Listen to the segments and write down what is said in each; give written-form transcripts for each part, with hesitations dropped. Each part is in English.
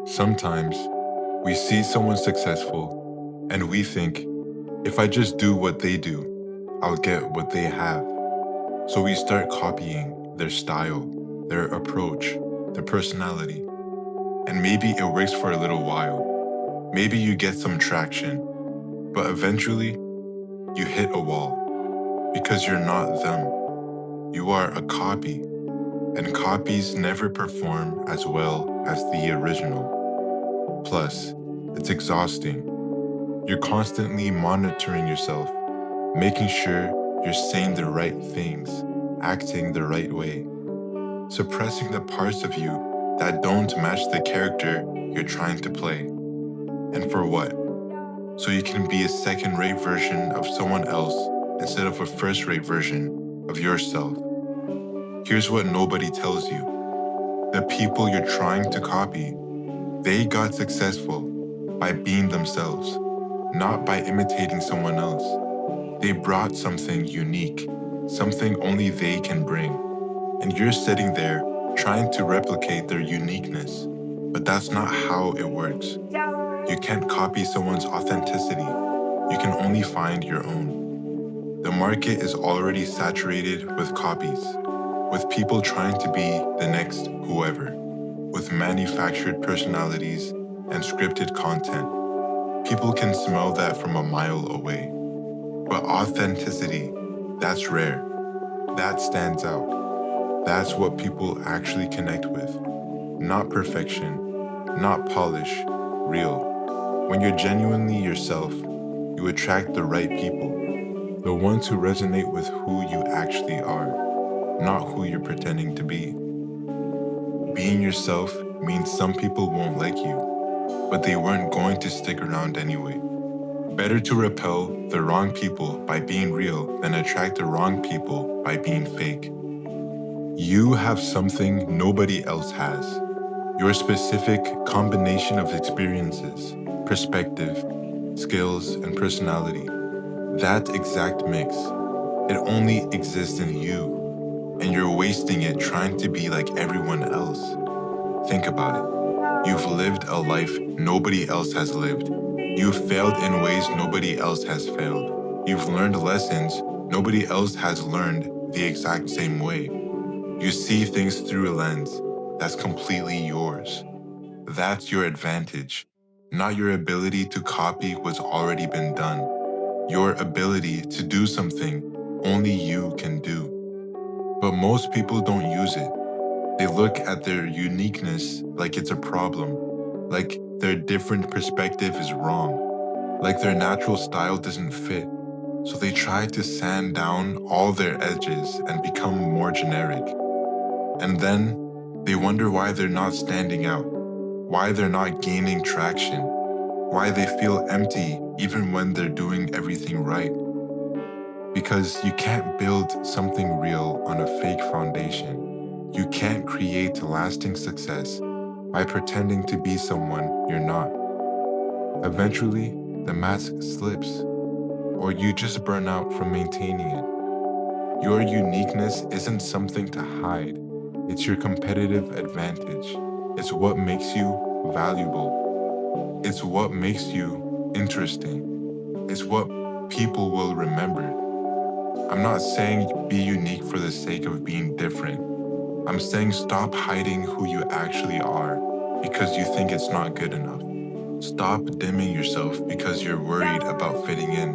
Sometimes we see someone successful and we think, if I just do what they do, I'll get what they have. So we start copying their style, their approach, their personality. And maybe it works for a little while. Maybe you get some traction, but eventually you hit a wall because you're not them. You are a copy, and copies never perform as well as the original. Plus, it's exhausting. You're constantly monitoring yourself, making sure you're saying the right things, acting the right way, suppressing the parts of you that don't match the character you're trying to play. And for what? So you can be a second-rate version of someone else instead of a first-rate version of yourself. Here's what nobody tells you. The people you're trying to copy, they got successful by being themselves, not by imitating someone else. They brought something unique, something only they can bring. And you're sitting there trying to replicate their uniqueness. But that's not how it works. You can't copy someone's authenticity. You can only find your own. The market is already saturated with copies, with people trying to be the next whoever, with manufactured personalities and scripted content. People can smell that from a mile away. But authenticity, that's rare. That stands out. That's what people actually connect with. Not perfection, not polish, real. When you're genuinely yourself, you attract the right people, the ones who resonate with who you actually are, not who you're pretending to be. Being yourself means some people won't like you, but they weren't going to stick around anyway. Better to repel the wrong people by being real than attract the wrong people by being fake. You have something nobody else has. Your specific combination of experiences, perspective, skills, and personality. That exact mix. It only exists in you, and you're wasting it trying to be like everyone else. Think about it. You've lived a life nobody else has lived. You've failed in ways nobody else has failed. You've learned lessons nobody else has learned the exact same way. You see things through a lens that's completely yours. That's your advantage, not your ability to copy what's already been done. Your ability to do something only you can do. But most people don't use it. They look at their uniqueness like it's a problem, like their different perspective is wrong, like their natural style doesn't fit. So they try to sand down all their edges and become more generic. And then they wonder why they're not standing out, why they're not gaining traction, why they feel empty even when they're doing everything right. Because you can't build something real on a fake foundation. You can't create lasting success by pretending to be someone you're not. Eventually, the mask slips, or you just burn out from maintaining it. Your uniqueness isn't something to hide. It's your competitive advantage. It's what makes you valuable. It's what makes you interesting. It's what people will remember. I'm not saying be unique for the sake of being different. I'm saying stop hiding who you actually are because you think it's not good enough. Stop dimming yourself because you're worried about fitting in.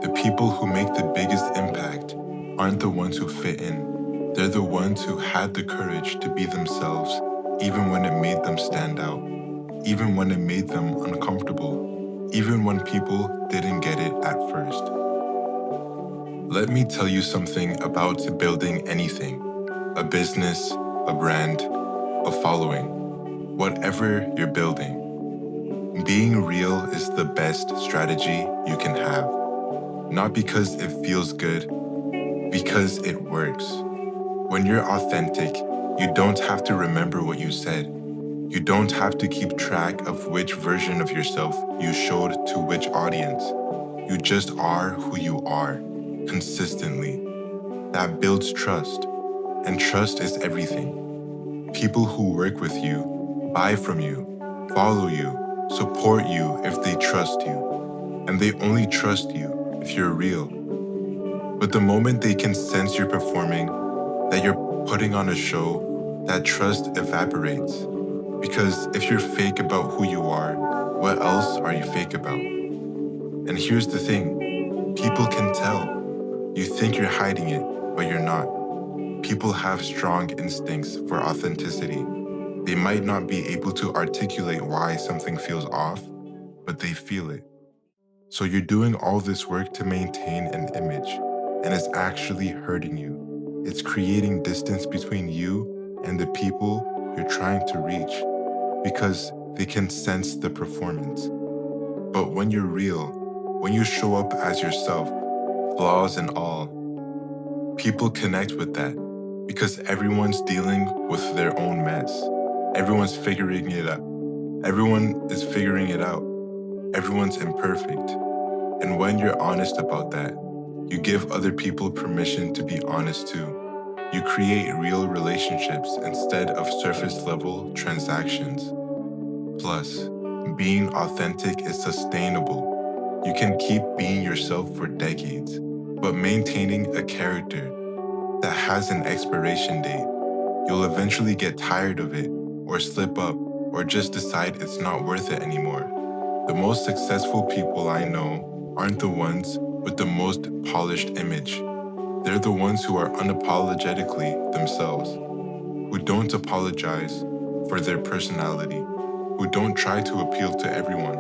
The people who make the biggest impact aren't the ones who fit in. They're the ones who had the courage to be themselves, even when it made them stand out, even when it made them uncomfortable, even when people didn't get it at first. Let me tell you something about building anything: a business, a brand, a following, whatever you're building. Being real is the best strategy you can have. Not because it feels good, because it works. When you're authentic, you don't have to remember what you said. You don't have to keep track of which version of yourself you showed to which audience. You just are who you are, consistently. That builds trust, and trust is everything. People who work with you, buy from you, follow you, support you if they trust you, and they only trust you if you're real. But the moment they can sense you're performing, that you're putting on a show, that trust evaporates. Because if you're fake about who you are, what else are you fake about? And here's the thing, people can tell. You think you're hiding it, but you're not. People have strong instincts for authenticity. They might not be able to articulate why something feels off, but they feel it. So you're doing all this work to maintain an image, and it's actually hurting you. It's creating distance between you and the people you're trying to reach because they can sense the performance. But when you're real, when you show up as yourself, flaws and all, people connect with that because everyone's dealing with their own mess. Everyone's figuring it out. Everyone is figuring it out. Everyone's imperfect. And when you're honest about that, you give other people permission to be honest too. You create real relationships instead of surface level transactions. Plus, being authentic is sustainable. You can keep being yourself for decades, but maintaining a character that has an expiration date, you'll eventually get tired of it, or slip up, or just decide it's not worth it anymore. The most successful people I know aren't the ones with the most polished image. They're the ones who are unapologetically themselves, who don't apologize for their personality, who don't try to appeal to everyone.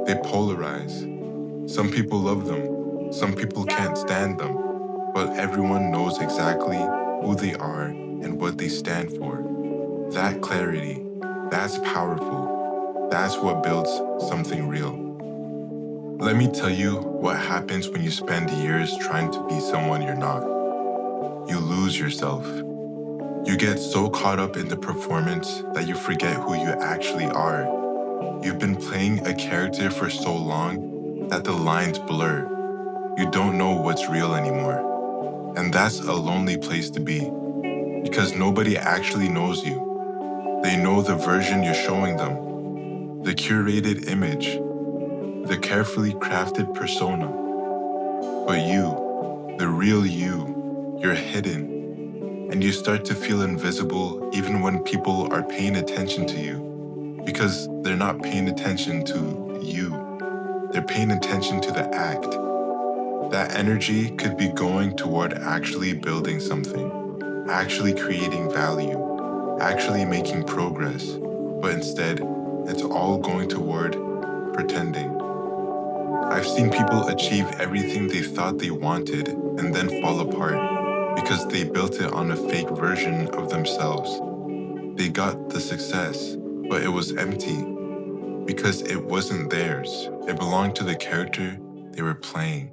They polarize. Some people love them, some people can't stand them, but everyone knows exactly who they are and what they stand for. That clarity, that's powerful. That's what builds something real. Let me tell you what happens when you spend years trying to be someone you're not. You lose yourself. You get so caught up in the performance that you forget who you actually are. You've been playing a character for so long that the lines blur. You don't know what's real anymore. And that's a lonely place to be because nobody actually knows you. They know the version you're showing them, the curated image, the carefully crafted persona. But you, the real you, you're hidden, and you start to feel invisible even when people are paying attention to you because they're not paying attention to you. They're paying attention to the act. That energy could be going toward actually building something, actually creating value, actually making progress, but instead, it's all going toward pretending. I've seen people achieve everything they thought they wanted and then fall apart because they built it on a fake version of themselves. They got the success, but it was empty because it wasn't theirs. It belonged to the character they were playing.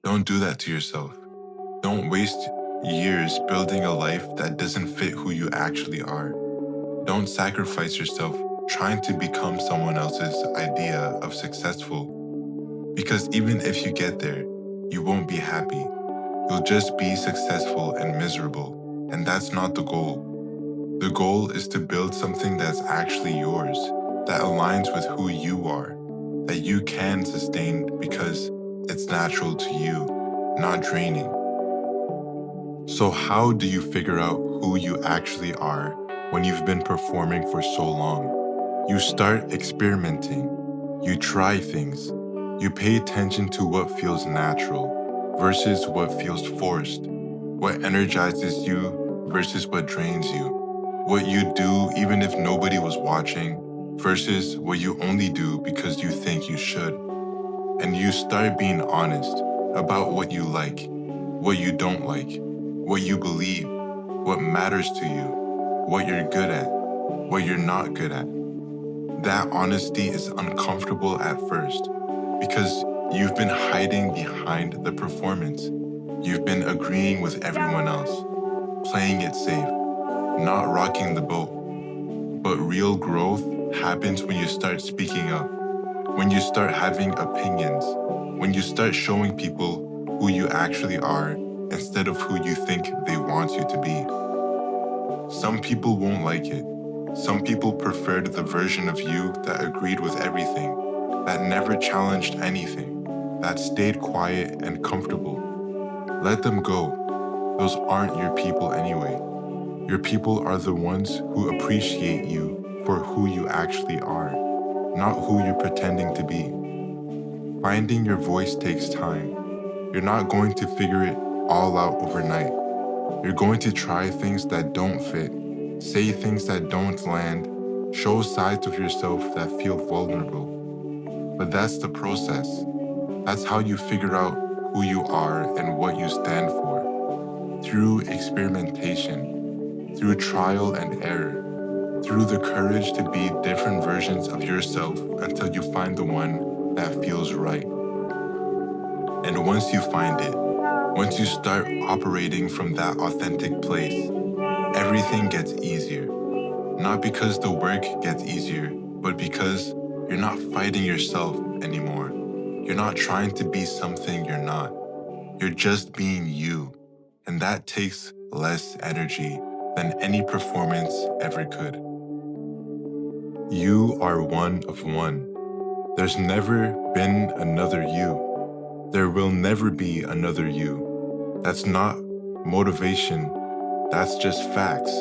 Don't do that to yourself. Don't waste years building a life that doesn't fit who you actually are. Don't sacrifice yourself trying to become someone else's idea of successful. Because even if you get there, you won't be happy. You'll just be successful and miserable. And that's not the goal. The goal is to build something that's actually yours, that aligns with who you are, that you can sustain because it's natural to you, not draining. So, how do you figure out who you actually are when you've been performing for so long? You start experimenting, you try things, you pay attention to what feels natural versus what feels forced, what energizes you versus what drains you, what you do even if nobody was watching versus what you only do because you think you should. And you start being honest about what you like, what you don't like, what you believe, what matters to you, what you're good at, what you're not good at. That honesty is uncomfortable at first because you've been hiding behind the performance. You've been agreeing with everyone else, playing it safe, not rocking the boat. But real growth happens when you start speaking up, when you start having opinions, when you start showing people who you actually are instead of who you think they want you to be. Some people won't like it. Some people preferred the version version of you that agreed with everything, that never challenged anything, that stayed quiet and comfortable. Let them go. Those aren't your people anyway. Your people are the ones who appreciate you for who you actually are, not who you're pretending to be. Finding your voice takes time. You're not going to figure it all out overnight. You're going to try things that don't fit, say things that don't land, show sides of yourself that feel vulnerable. But that's the process. That's how you figure out who you are and what you stand for. Through experimentation, through trial and error, through the courage to be different versions of yourself until you find the one that feels right. And once you find it, once you start operating from that authentic place, everything gets easier. Not because the work gets easier, but because you're not fighting yourself anymore. You're not trying to be something you're not. You're just being you. And that takes less energy than any performance ever could. You are one of one. There's never been another you. There will never be another you. That's not motivation. That's just facts.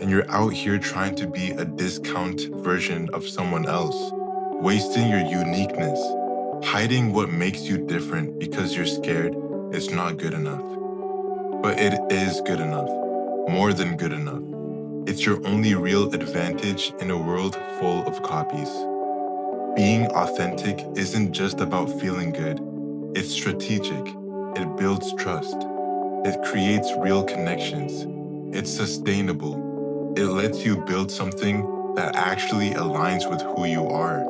And you're out here trying to be a discount version of someone else, wasting your uniqueness, hiding what makes you different because you're scared it's not good enough. But it is good enough, more than good enough. It's your only real advantage in a world full of copies. Being authentic isn't just about feeling good, it's strategic. It builds trust. It creates real connections. It's sustainable. It lets you build something that actually aligns with who you are.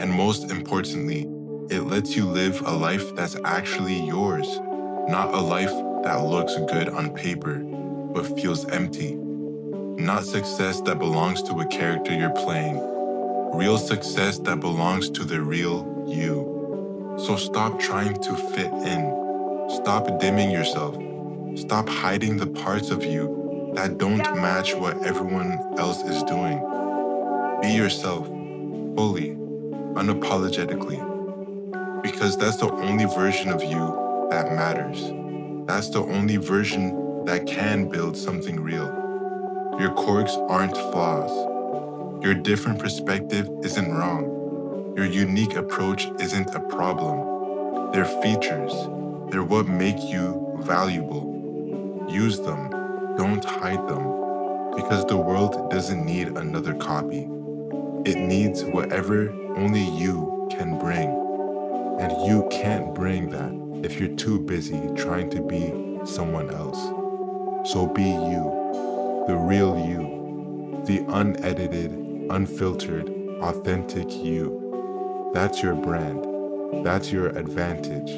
And most importantly, it lets you live a life that's actually yours, not a life that looks good on paper, but feels empty. Not success that belongs to a character you're playing, real success that belongs to the real you. So stop trying to fit in. Stop dimming yourself. Stop hiding the parts of you that don't match what everyone else is doing. Be yourself, fully, unapologetically, because that's the only version of you that matters. That's the only version that can build something real. Your quirks aren't flaws. Your different perspective isn't wrong. Your unique approach isn't a problem. They're features. They're what make you valuable. Use them. Don't hide them. Because the world doesn't need another copy. It needs whatever only you can bring. And you can't bring that if you're too busy trying to be someone else. So be you, the real you, the unedited, unfiltered, authentic you. That's your brand. That's your advantage.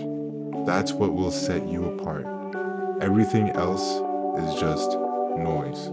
That's what will set you apart. Everything else is just noise.